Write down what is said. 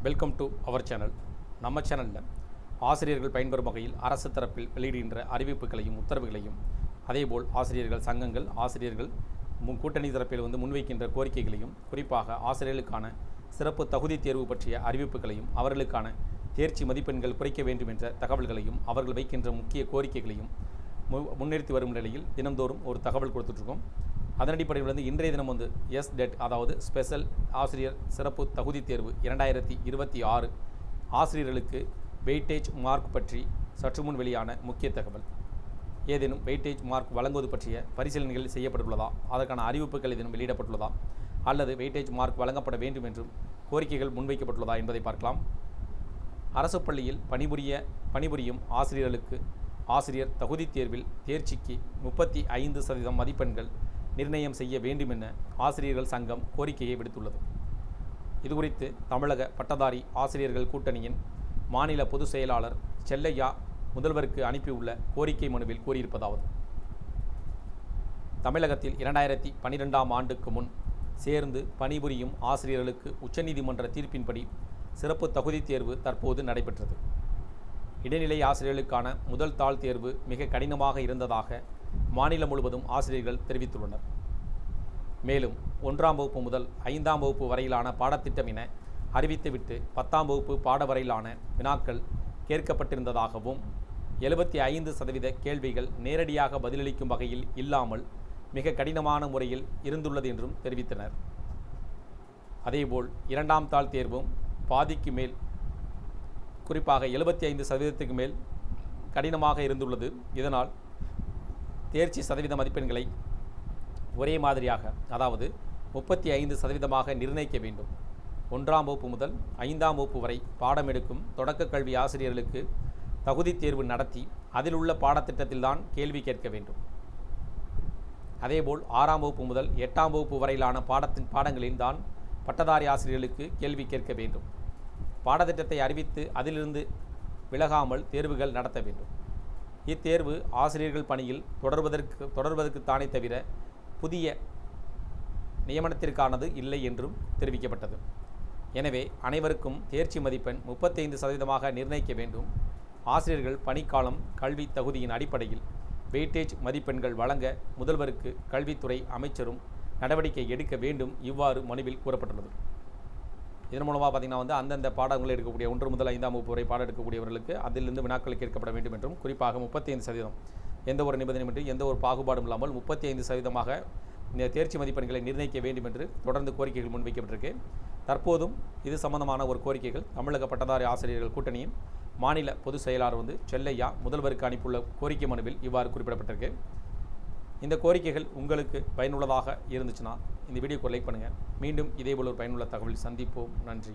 Welcome to our channel. நம்ம சேனலில் ஆசிரியர்கள் பயன்பெறும் வகையில் அரசு தரப்பில் வெளியிடுகின்ற அறிவிப்புகளையும் உத்தரவுகளையும், அதேபோல் ஆசிரியர்கள் சங்கங்கள், ஆசிரியர்கள் கூட்டணி தரப்பில் முன்வைக்கின்ற கோரிக்கைகளையும், குறிப்பாக ஆசிரியர்களுக்கான சிறப்பு தகுதி தேர்வு பற்றிய அறிவிப்புகளையும், அவர்களுக்கான தேர்ச்சி மதிப்பெண்கள் குறைக்க வேண்டும் என்ற தகவல்களையும், அவர்கள் வைக்கின்ற முக்கிய கோரிக்கைகளையும் முன்னிறுத்தி வரும் நிலையில் தினந்தோறும் ஒரு தகவல் கொடுத்துட்ருக்கோம். அதன் அடிப்படையில் இன்றைய தினம் SDET, அதாவது ஸ்பெஷல் ஆசிரியர் சிறப்பு தகுதி தேர்வு 2026 ஆசிரியர்களுக்கு வெயிட்டேஜ் மார்க் பற்றி சற்று முன் வெளியான முக்கிய தகவல். ஏதேனும் வெயிட்டேஜ் மார்க் வழங்குவது பற்றிய பரிசீலனைகள் செய்யப்பட்டுள்ளதா, அதற்கான அறிவிப்புகள் ஏதேனும் வெளியிடப்பட்டுள்ளதா, அல்லது வெயிட்டேஜ் மார்க் வழங்கப்பட வேண்டும் என்றும் கோரிக்கைகள் முன்வைக்கப்பட்டுள்ளதா என்பதை பார்க்கலாம். அரசு பள்ளியில் பணிபுரியும் ஆசிரியர்களுக்கு ஆசிரியர் தகுதி தேர்வில் தேர்ச்சிக்கு 35% மதிப்பெண்கள் நிர்ணயம் செய்ய வேண்டும் என ஆசிரியர்கள் சங்கம் கோரிக்கையை விடுத்துள்ளது. இதுகுறித்து தமிழக பட்டதாரி ஆசிரியர்கள் கூட்டணியின் மாநில பொதுச் செயலாளர் செல்லையா முதல்வருக்கு அனுப்பியுள்ள கோரிக்கை மனுவில் கூறியிருப்பதாவது: தமிழகத்தில் 2012ஆம் ஆண்டுக்கு முன் சேர்ந்து பணிபுரியும் ஆசிரியர்களுக்கு உச்சநீதிமன்ற தீர்ப்பின்படி சிறப்பு தகுதி தேர்வு தற்போது நடைபெற்றது. இடைநிலை ஆசிரியர்களுக்கான முதல் தாள் தேர்வு மிக கடினமாக இருந்ததாக மாநிலம் முழுவதும் ஆசிரியர்கள் தெரிவித்துள்ளனர். மேலும் 1ஆம் வகுப்பு முதல் 5ஆம் வகுப்பு வரையிலான பாடத்திட்டம் என அறிவித்துவிட்டு 10ஆம் வகுப்பு பாட வரையிலான வினாக்கள் கேட்கப்பட்டிருந்ததாகவும், 75% கேள்விகள் நேரடியாக பதிலளிக்கும் வகையில் இல்லாமல் மிக கடினமான முறையில் இருந்துள்ளது என்றும் தெரிவித்தனர். அதேபோல் 2ஆம் தாள் தேர்வும் பாதிக்கு மேல், குறிப்பாக 75%க்கு மேல் கடினமாக இருந்துள்ளது. இதனால் தேர்ச்சி சதவீத மதிப்பெண்களை ஒரே மாதிரியாக, அதாவது 35% நிர்ணயிக்க வேண்டும். 1ஆம் வகுப்பு முதல் 5ஆம் வகுப்பு வரை பாடம் எடுக்கும் தொடக்க கல்வி ஆசிரியர்களுக்கு தகுதி தேர்வு நடத்தி அதில் உள்ள பாடத்திட்டத்தில்தான் கேள்வி கேட்க வேண்டும். அதேபோல் 6ஆம் வகுப்பு முதல் 8ஆம் வகுப்பு வரையிலான பாடங்களில் தான் பட்டதாரி ஆசிரியர்களுக்கு கேள்வி கேட்க வேண்டும். பாடத்திட்டத்தை அறிவித்து அதிலிருந்து விலகாமல் தேர்வுகள் நடத்த வேண்டும். இத்தேர்வு ஆசிரியர்கள் பணியில் தொடர்வதற்குத்தானே தவிர புதிய நியமனத்திற்கானது இல்லை என்றும் தெரிவிக்கப்பட்டது. எனவே அனைவருக்கும் தேர்ச்சி மதிப்பெண் 35% நிர்ணயிக்க வேண்டும். ஆசிரியர்கள் பணிக்காலம் கல்வி தகுதியின் அடிப்படையில் வெயிட்டேஜ் மதிப்பெண்கள் வழங்க முதல்வருக்கு கல்வித்துறை அமைச்சரும் நடவடிக்கை எடுக்க வேண்டும். இவ்வாறு மனுவில் கூறப்பட்டுள்ளது. இதன் மூலமாக பார்த்திங்கன்னா அந்தந்த பாடங்கள் எடுக்கக்கூடிய 1 முதல் 5ஆம் வகுப்பு வரை பாடம் எடுக்கக்கூடியவர்களுக்கு அதிலிருந்து வினாக்கள் கேட்கப்பட வேண்டும் என்றும், குறிப்பாக 35%, எந்த ஒரு நிபந்தனையின்றி எந்த ஒரு பாகுபாடும் இல்லாமல் 35% தேர்ச்சி மதிப்பெண்களை நிர்ணயிக்க வேண்டும் என்று தொடர்ந்து கோரிக்கைகள் முன்வைக்கப்பட்டிருக்கு. தற்போதும் இது சம்பந்தமான ஒரு கோரிக்கைகள் தமிழக பட்டதாரி ஆசிரியர்கள் கூட்டணியின் மாநில பொதுச் செயலாளர் செல்லையா முதல்வருக்கு அனுப்பியுள்ள கோரிக்கை மனுவில் இவ்வாறு குறிப்பிடப்பட்டிருக்கு. இந்த கோரிக்கைகள் உங்களுக்கு பயனுள்ளதாக இருந்துச்சுன்னா இந்த வீடியோக்கு லைக் பண்ணுங்கள். மீண்டும் இதேபோல் ஒரு பயனுள்ள தகவல் சந்திப்போம். நன்றி.